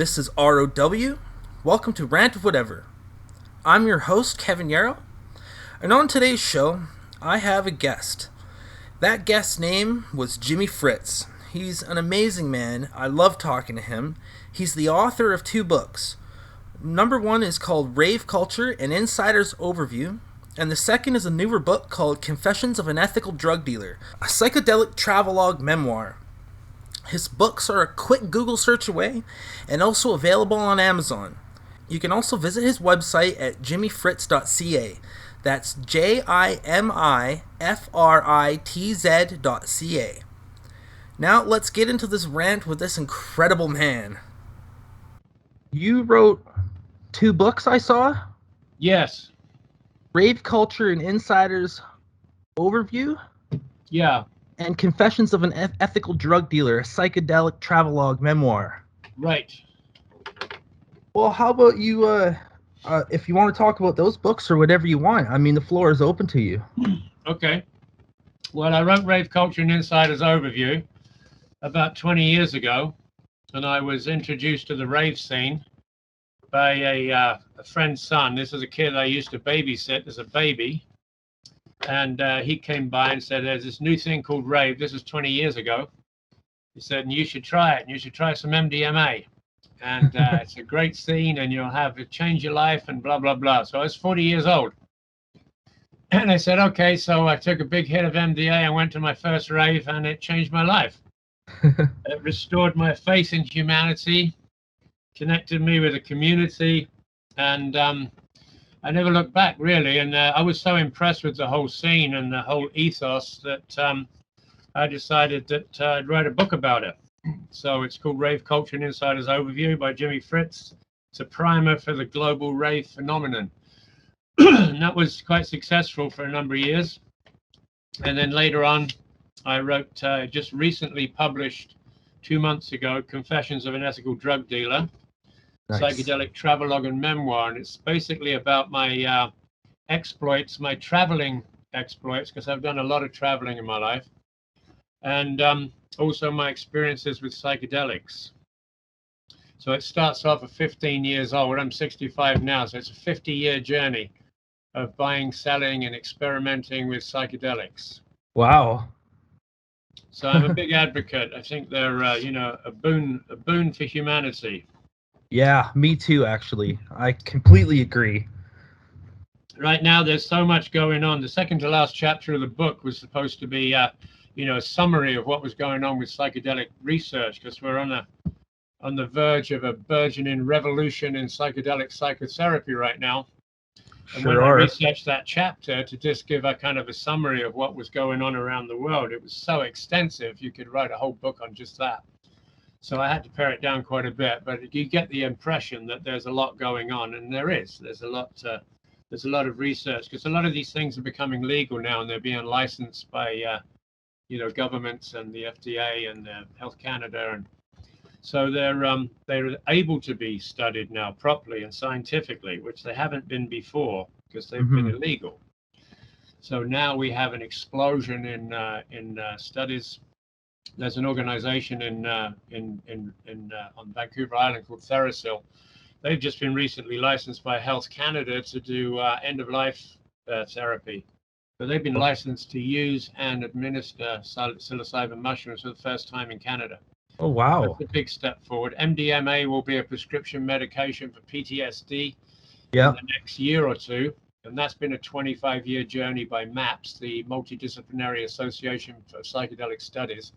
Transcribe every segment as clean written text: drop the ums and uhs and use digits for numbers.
This is ROW. Welcome to Rant of Whatever. I'm your host, Kevin Yarrow, and on today's show, I have a guest. That guest's name was Jimi Fritz. He's an amazing man. I love talking to him. He's the author of 2 books. Number 1 is called Rave Culture, an Insider's Overview, and the second is a newer book called Confessions of an Ethical Drug Dealer, a psychedelic travelogue memoir. His books are a quick Google search away and also available on Amazon. You can also visit his website at jimifritz.ca. That's JIMIFRITZ.ca. Now let's get into this rant with this incredible man. You wrote 2 books, I saw? Yes. Rave Culture and Insider's Overview? Yeah. And Confessions of an Ethical Drug Dealer, a psychedelic travelogue memoir. Right. Well, how about you, if you want to talk about those books or whatever you want, I mean, the floor is open to you. Okay. Well, I wrote Rave Culture and Insider's Overview about 20 years ago, and I was introduced to the rave scene by a friend's son. This is a kid I used to babysit as a baby. And he came by and said, there's this new thing called rave. This is 20 years ago. He said, and you should try it. And you should try some MDMA. And it's a great scene and you'll have it change your life and blah, blah, blah. So I was 40 years old. And I said, okay. So I took a big hit of MDA and went to my first rave and it changed my life. It restored my faith in humanity, connected me with the community. And I never looked back, really, and I was so impressed with the whole scene and the whole ethos that I decided that I'd write a book about it. So it's called Rave Culture and Insider's Overview by Jimi Fritz. It's a primer for the global rave phenomenon. And that was quite successful for a number of years. And then later on, I wrote, just recently published 2 months ago, Confessions of an Ethical Drug Dealer. Nice. Psychedelic travelogue and memoir, and it's basically about my exploits, my traveling exploits, because I've done a lot of traveling in my life, and also my experiences with psychedelics. So it starts off at 15 years old. I'm 65 now, so it's a 50-year journey of buying, selling, and experimenting with psychedelics. Wow. So I'm a big advocate. I think they're, a boon for humanity. Yeah, me too, actually. I completely agree. Right now, there's so much going on. The second to last chapter of the book was supposed to be, a summary of what was going on with psychedelic research, because we're on the verge of a burgeoning revolution in psychedelic psychotherapy right now. And when I researched that chapter to just give a kind of a summary of what was going on around the world, it was so extensive, you could write a whole book on just that. So I had to pare it down quite a bit, but you get the impression that there's a lot going on, and there is. There's a lot of research, because a lot of these things are becoming legal now, and they're being licensed by, governments and the FDA and Health Canada, and so they're able to be studied now properly and scientifically, which they haven't been before because they've been illegal. So now we have an explosion in studies. There's an organization on Vancouver Island called Therasil. They've just been recently licensed by Health Canada to do end-of-life therapy. But they've been licensed to use and administer psilocybin mushrooms for the first time in Canada. Oh, wow. That's a big step forward. MDMA will be a prescription medication for PTSD in the next year or two. And that's been a 25-year journey by MAPS, the Multidisciplinary Association for Psychedelic Studies.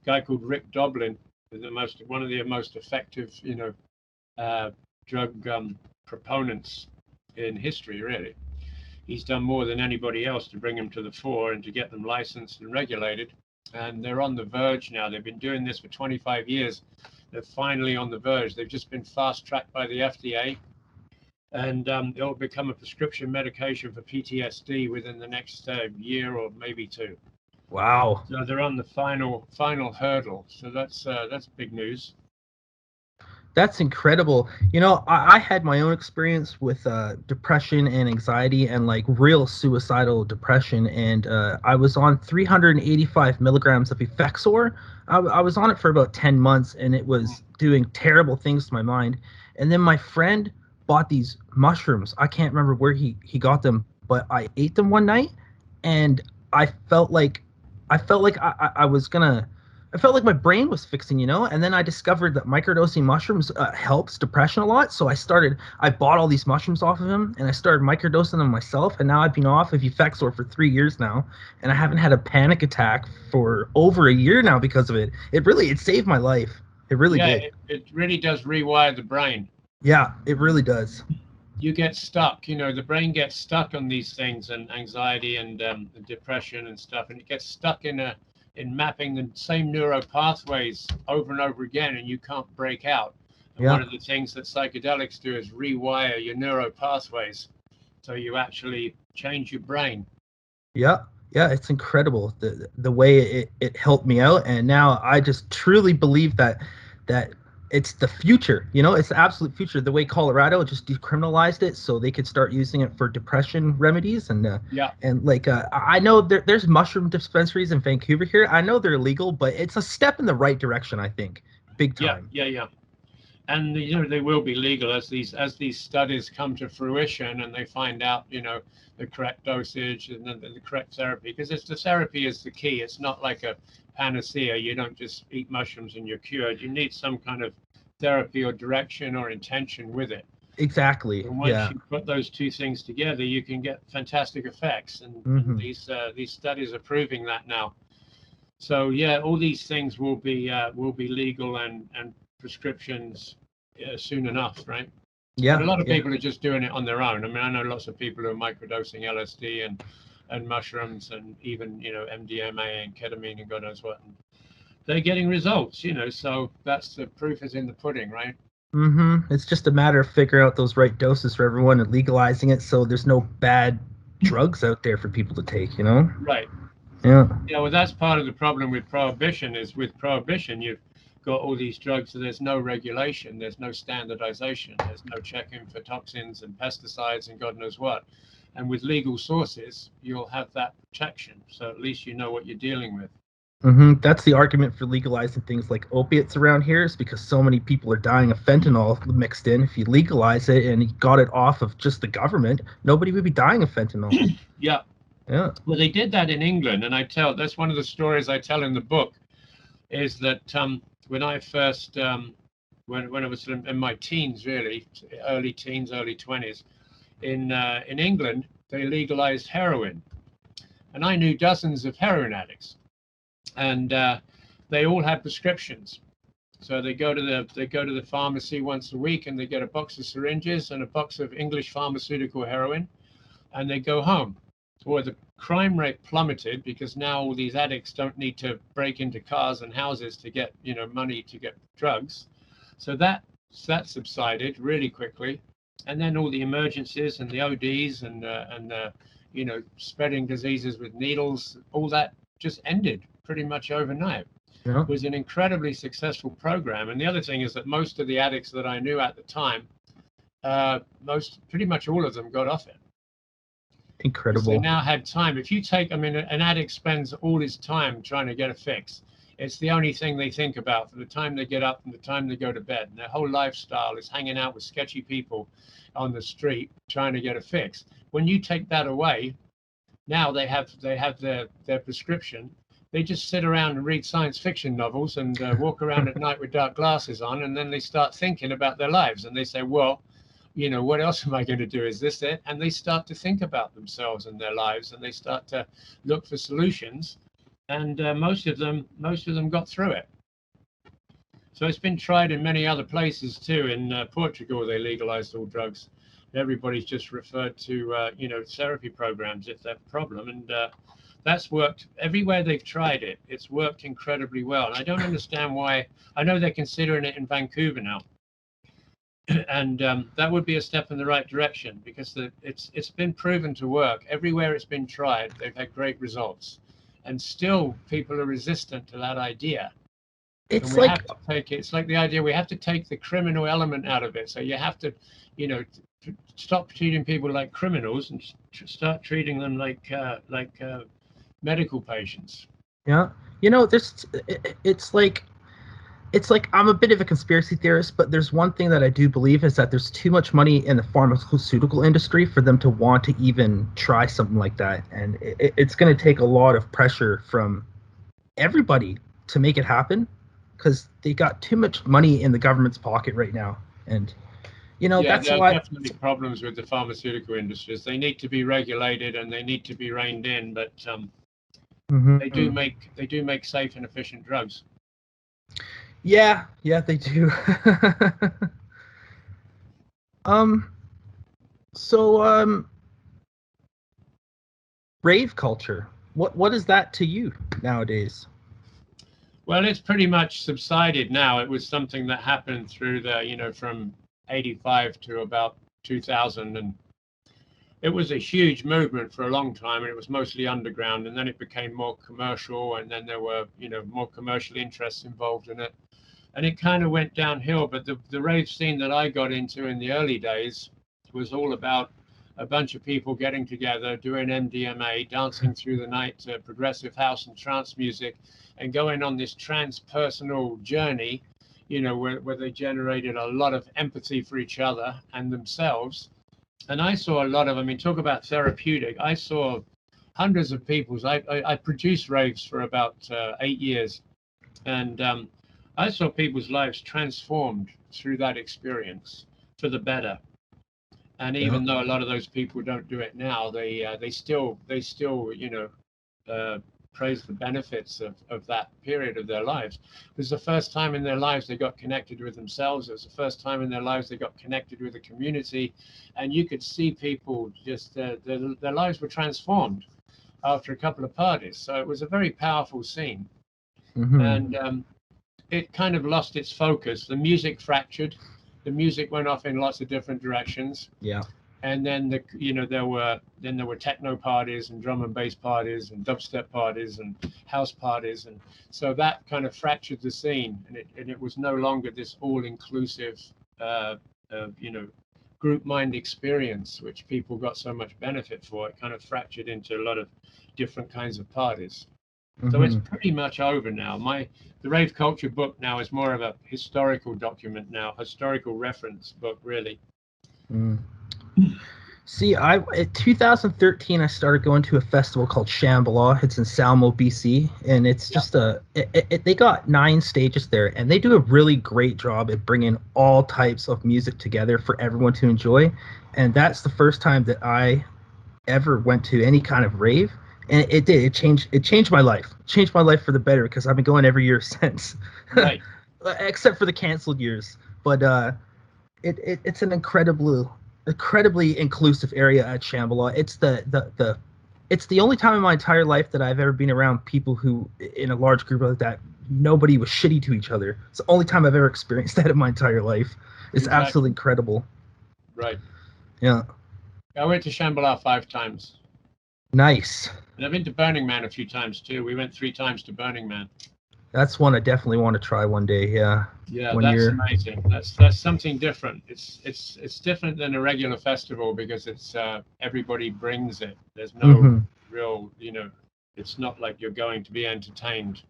A guy called Rick Doblin is one of the most effective, drug proponents in history, really. He's done more than anybody else to bring them to the fore and to get them licensed and regulated. And they're on the verge now. They've been doing this for 25 years. They're finally on the verge. They've just been fast-tracked by the FDA. And it'll become a prescription medication for PTSD within the next year or maybe 2. Wow. So they're on the final hurdle. So that's big news. That's incredible. You know, I had my own experience with depression and anxiety and like real suicidal depression. And I was on 385 milligrams of Effexor. I was on it for about 10 months and it was doing terrible things to my mind. And then my friend bought these mushrooms. I can't remember where he got them, but I ate them one night and I felt like I was gonna I felt like my brain was fixing, you know? And then I discovered that microdosing mushrooms helps depression a lot. So I bought all these mushrooms off of him and I started microdosing them myself. And now I've been off of Effexor for 3 years now. And I haven't had a panic attack for over a year now because of it. It saved my life. It really Yeah, did. it really does rewire the brain. Yeah, it really does. You get stuck, the brain gets stuck on these things and anxiety and depression and stuff, and it gets stuck in mapping the same neuro pathways over and over again, and you can't break out. And one Yeah. of the things that psychedelics do is rewire your neuro pathways, so you actually change your brain. Yeah, yeah, it's incredible the way it helped me out, and now I just truly believe that it's the future. You know, it's the absolute future. The way Colorado just decriminalized it so they could start using it for depression remedies, Yeah, and like I know there's mushroom dispensaries in Vancouver here. I know they're illegal, but it's a step in the right direction. I think, big yeah, time. yeah, yeah. And they will be legal as these studies come to fruition and they find out the correct dosage and the correct therapy, because it's the therapy is the key. It's not like a panacea. You don't just eat mushrooms and you're cured. You need some kind of therapy or direction or intention with it. Exactly. And once Yeah. you put those two things together, you can get fantastic effects, and Hmm. these studies are proving that now. So yeah, all these things will be legal and prescriptions soon enough, right? But a Yeah. lot of Yeah. people are just doing it on their own. I mean, I know lots of people who are microdosing LSD and mushrooms and even MDMA and ketamine and God knows what. And they're getting results, So that's the proof is in the pudding, right? It's just a matter of figuring out those right doses for everyone and legalizing it so there's no bad drugs out there for people to take, you know? Right. Yeah. Yeah, well, that's part of the problem with prohibition. Is with prohibition, you've got all these drugs, so there's no regulation, there's no standardization, there's no checking for toxins and pesticides and God knows what. And with legal sources, you'll have that protection. So at least you know what you're dealing with. That's the argument for legalizing things like opiates around here is because so many people are dying of fentanyl mixed in. If you legalize it and you got it off of just the government, nobody would be dying of fentanyl. Yeah. Yeah. Well, they did that in England, and that's one of the stories I tell in the book. Is that when I first when I was in my teens, really early teens, early 20s, in England, they legalized heroin, and I knew dozens of heroin addicts, and they all had prescriptions. So they go to the pharmacy once a week, and they get a box of syringes and a box of English pharmaceutical heroin, and they go home. Or the crime rate plummeted because now all these addicts don't need to break into cars and houses to get money to get drugs. So that subsided really quickly, and then all the emergencies and the ODs and spreading diseases with needles, all that just ended pretty much overnight. Yeah. It was an incredibly successful program. And the other thing is that most of the addicts that I knew at the time, pretty much all of them got off it because they Incredible. now had time. If you take, I mean, an addict spends all his time trying to get a fix. It's the only thing they think about from the time they get up and the time they go to bed. And their whole lifestyle is hanging out with sketchy people on the street trying to get a fix. When you take that away, now they have their prescription. They just sit around and read science fiction novels and walk around at night with dark glasses on, and then they start thinking about their lives, and they say, well, what else am I going to do? Is this it? And they start to think about themselves and their lives, and they start to look for solutions. And most of them got through it. So it's been tried in many other places too. In Portugal, they legalized all drugs. Everybody's just referred to therapy programs if they have a problem, and that's worked everywhere they've tried it. It's worked incredibly well, and I don't understand why. I know they're considering it in Vancouver now, and that would be a step in the right direction because it's been proven to work everywhere it's been tried. They've had great results, and still people are resistant to that idea. And It's we like, have to take it. It's like the idea we have to take the criminal element out of it. So you have to, you know, stop treating people like criminals and start treating them like medical patients. yeah, it's like I'm a bit of a conspiracy theorist, but there's one thing that I do believe is that there's too much money in the pharmaceutical industry for them to want to even try something like that, and it's going to take a lot of pressure from everybody to make it happen, because they got too much money in the government's pocket right now, and Yeah, that's there are why. definitely problems with the pharmaceutical industries. They need to be regulated and they need to be reined in, but Mhm. they do make safe and efficient drugs. Yeah, they do. um, so rave culture. What is that to you nowadays? Well, it's pretty much subsided now. It was something that happened through the, from 85 to about 2000. And it was a huge movement for a long time. And it was mostly underground. And then it became more commercial. And then there were, more commercial interests involved in it. And it kind of went downhill. But the rave scene that I got into in the early days was all about a bunch of people getting together, doing MDMA, dancing through the night to progressive house and trance music, and going on this transpersonal journey, where they generated a lot of empathy for each other and themselves. And I saw a lot of, I mean, talk about therapeutic. I saw hundreds of people's. I produced raves for about 8 years, and I saw people's lives transformed through that experience for the better. And Yeah. even though a lot of those people don't do it now, they still uh, praise the benefits of that period of their lives. It was the first time in their lives they got connected with themselves. It was the first time in their lives they got connected with the community, and you could see people just their lives were transformed after a couple of parties. So it was a very powerful scene, Hmm. and it kind of lost its focus. The music fractured. The music went off in lots of different directions, Yeah. and then there were techno parties and drum and bass parties and dubstep parties and house parties, and so that kind of fractured the scene, and it was no longer this all-inclusive uh, group mind experience which people got so much benefit for. It kind of fractured into a lot of different kinds of parties. So it's Hmm. pretty much over now. The Rave Culture book now is more of a historical document now, historical reference book, really. Mm. See, in 2013 I started going to a festival called Shambhala. It's in Salmo, BC, and it's Yeah, just they got 9 stages there, and they do a really great job at bringing all types of music together for everyone to enjoy. And that's the first time that I ever went to any kind of rave, and it changed my life. It changed my life for the better, because I've been going every year since, right. except for the canceled years. But it's an incredibly inclusive area at Shambhala. It's the only time in my entire life that I've ever been around people who, in a large group like that, nobody was shitty to each other. It's the only time I've ever experienced that in my entire life. It's absolutely Exactly. incredible. Right. Yeah. I went to Shambhala 5 times. Nice. And I've been to Burning Man a few times too. We went 3 times to Burning Man. That's one I definitely want to try one day. Yeah. Yeah, When that's you're. amazing. That's something different. It's different than a regular festival because it's everybody brings it. There's no Hmm. real, it's not like you're going to be entertained.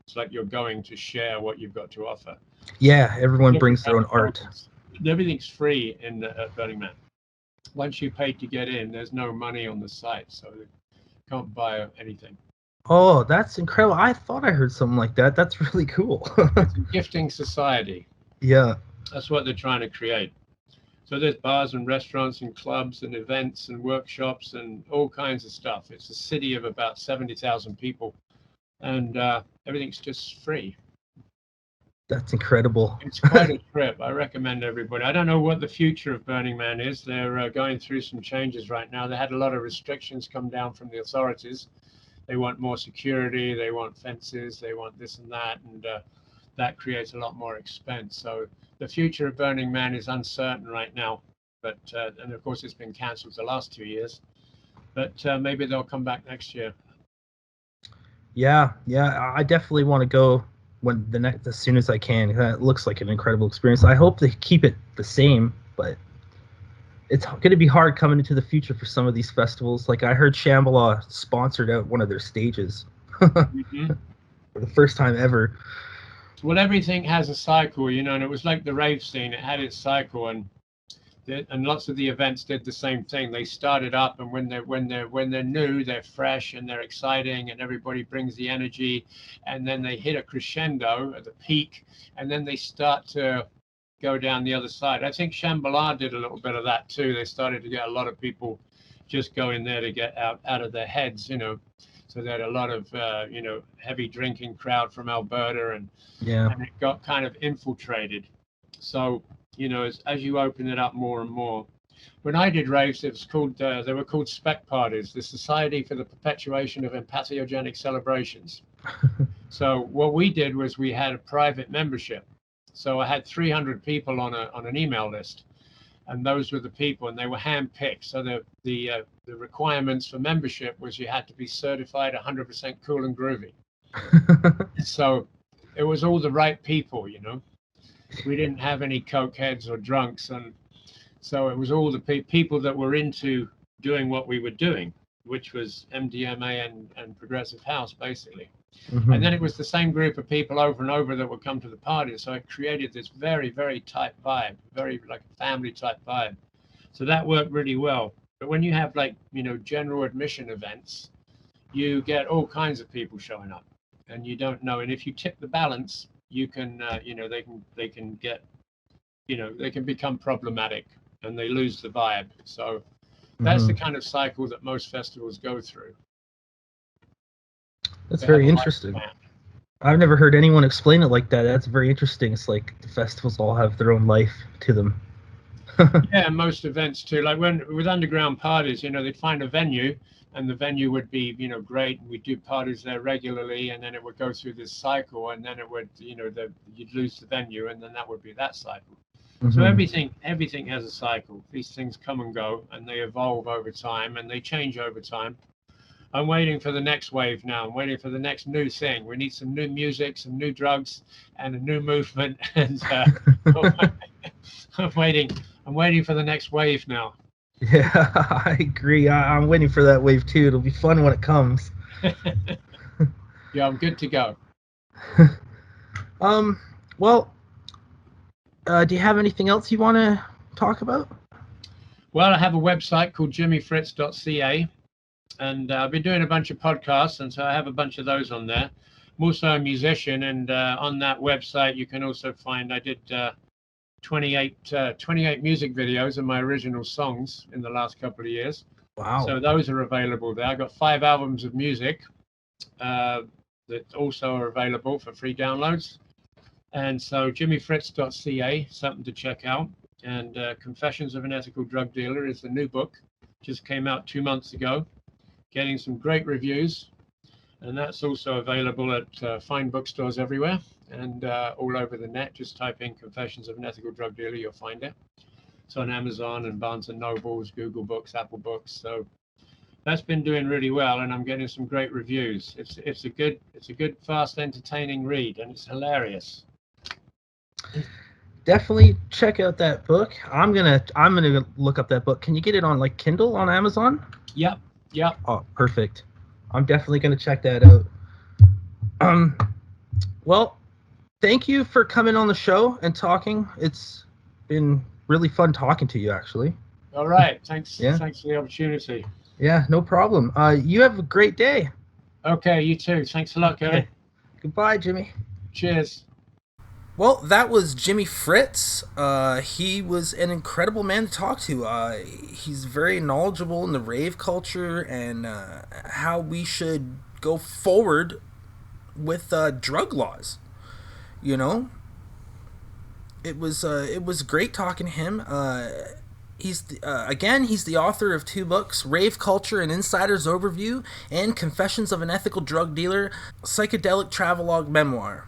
It's like you're going to share what you've got to offer. Yeah, It's a everyone different brings their kind own of art. focus. Everything's free at Burning Man. Once you pay to get in, there's no money on the site, so you can't buy anything. Oh, that's incredible. I thought I heard something like that. That's really cool. It's a gifting society. Yeah. That's what they're trying to create. So there's bars and restaurants and clubs and events and workshops and all kinds of stuff. It's a city of about 70,000 people, and everything's just free. That's incredible. It's quite a trip. I recommend everybody. I don't know what the future of Burning Man is. They're going through some changes right now. They had a lot of restrictions come down from the authorities. They want more security. They want fences. They want this and that, and that creates a lot more expense. So the future of Burning Man is uncertain right now. But and of course it's been cancelled the last 2 years. But maybe they'll come back next year. Yeah, I definitely want to go as soon as I can. That looks like an incredible experience. I hope they keep it the same, but it's going to be hard coming into the future for some of these festivals. Like I heard Shambhala sponsored out one of their stages Mm-hmm. for the first time ever. Well, everything has a cycle, and it was like the rave scene. It had its cycle, and lots of the events did the same thing. They started up, and when they're new, they're fresh and they're exciting, and everybody brings the energy, and then they hit a crescendo at the peak, and then they start to go down the other side. I think Shambhala did a little bit of that too. They started to get a lot of people just going there to get out of their heads, So they had a lot of heavy drinking crowd from Alberta, and it got kind of infiltrated. So as you open it up more and more. When I did raves, it was called they were called spec parties, the Society for the Perpetuation of Empathogenic Celebrations. So what we did was we had a private membership. So I had 300 people on an email list, and those were the people, and they were handpicked. So the requirements for membership was you had to be certified 100% cool and groovy. So it was all the right people, We didn't have any cokeheads or drunks, and so it was all the people that were into doing what we were doing, which was MDMA and progressive house, basically. Mm-hmm. And then it was the same group of people over and over that would come to the party. So it created this very, very tight vibe, very like a family type vibe. So that worked really well. But when you have general admission events, you get all kinds of people showing up, and you don't know. And if you tip the balance, you can, they can get, they can become problematic, and they lose the vibe. So that's the kind of cycle that most festivals go through. That's very interesting. I've never heard anyone explain it like that. That's very interesting. It's like the festivals all have their own life to them. Yeah, most events too. Like with underground parties, they'd find a venue, and the venue would be, great, and we'd do parties there regularly, and then it would go through this cycle, and then it would, you'd lose the venue, and then that would be that cycle. Mm-hmm. So everything has a cycle. These things come and go, and they evolve over time, and they change over time. I'm waiting for the next wave now. I'm waiting for the next new thing. We need some new music, some new drugs, and a new movement. And I'm waiting for the next wave now. Yeah, I agree. I'm waiting for that wave too. It'll be fun when it comes. Yeah, I'm good to go. Well, do you have anything else you want to talk about? Well, I have a website called jimifritz.ca. And I've been doing a bunch of podcasts, and so I have a bunch of those on there. I'm also a musician, and on that website you can also find I did 28 music videos of my original songs in the last couple of years. Wow. So those are available there. I got 5 albums of music that also are available for free downloads. And so jimifritz.ca, something to check out. And Confessions of an Ethical Drug Dealer is the new book. Just came out 2 months ago. Getting some great reviews, and that's also available at fine bookstores everywhere and all over the net. Just type in Confessions of an Ethical Drug Dealer, you'll find it. It's on Amazon and Barnes and Nobles, Google Books, Apple Books. So that's been doing really well, and I'm getting some great reviews. It's a good, fast, entertaining read, and it's hilarious. Definitely check out that book. I'm gonna look up that book. Can you get it on like Kindle on Amazon? Yep. Oh, perfect. I'm definitely going to check that out. Well, thank you for coming on the show and talking. It's been really fun talking to you, actually. All right. Thanks. Yeah. Thanks for the opportunity. Yeah, no problem. You have a great day. Okay, you too. Thanks a lot, Kevin. Okay. Goodbye, Jimmy. Cheers. Well, that was Jimi Fritz. He was an incredible man to talk to. He's very knowledgeable in the rave culture and how we should go forward with drug laws. It was great talking to him. He's the author of 2 books, Rave Culture: An Insider's Overview, and Confessions of an Ethical Drug Dealer, Psychedelic Travelogue Memoir.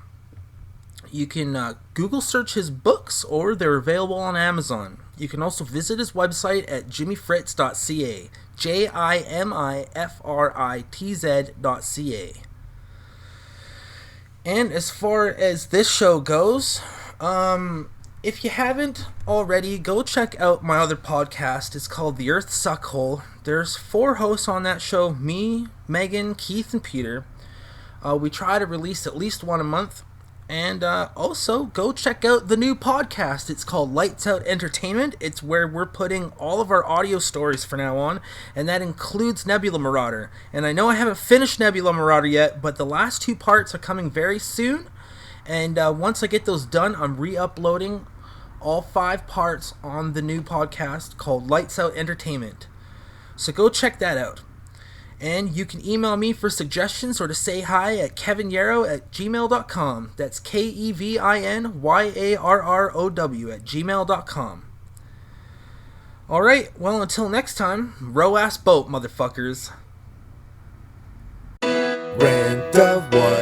You can Google search his books, or they're available on Amazon. You can also visit his website at jimifritz.ca, jimifritz.ca. And as far as this show goes, if you haven't already, go check out my other podcast. It's called The Earth Suckhole. There's 4 hosts on that show, me, Megan, Keith, and Peter. We try to release at least one a month. And also, go check out the new podcast. It's called Lights Out Entertainment. It's where we're putting all of our audio stories from now on, and that includes Nebula Marauder. And I know I haven't finished Nebula Marauder yet, but the last 2 parts are coming very soon. And once I get those done, I'm re-uploading all 5 parts on the new podcast called Lights Out Entertainment. So go check that out. And you can email me for suggestions or to say hi at kevinyarrow@gmail.com. That's KEVINYARROW@gmail.com. Alright, well, until next time, row ass boat, motherfuckers. Rant of Whatever.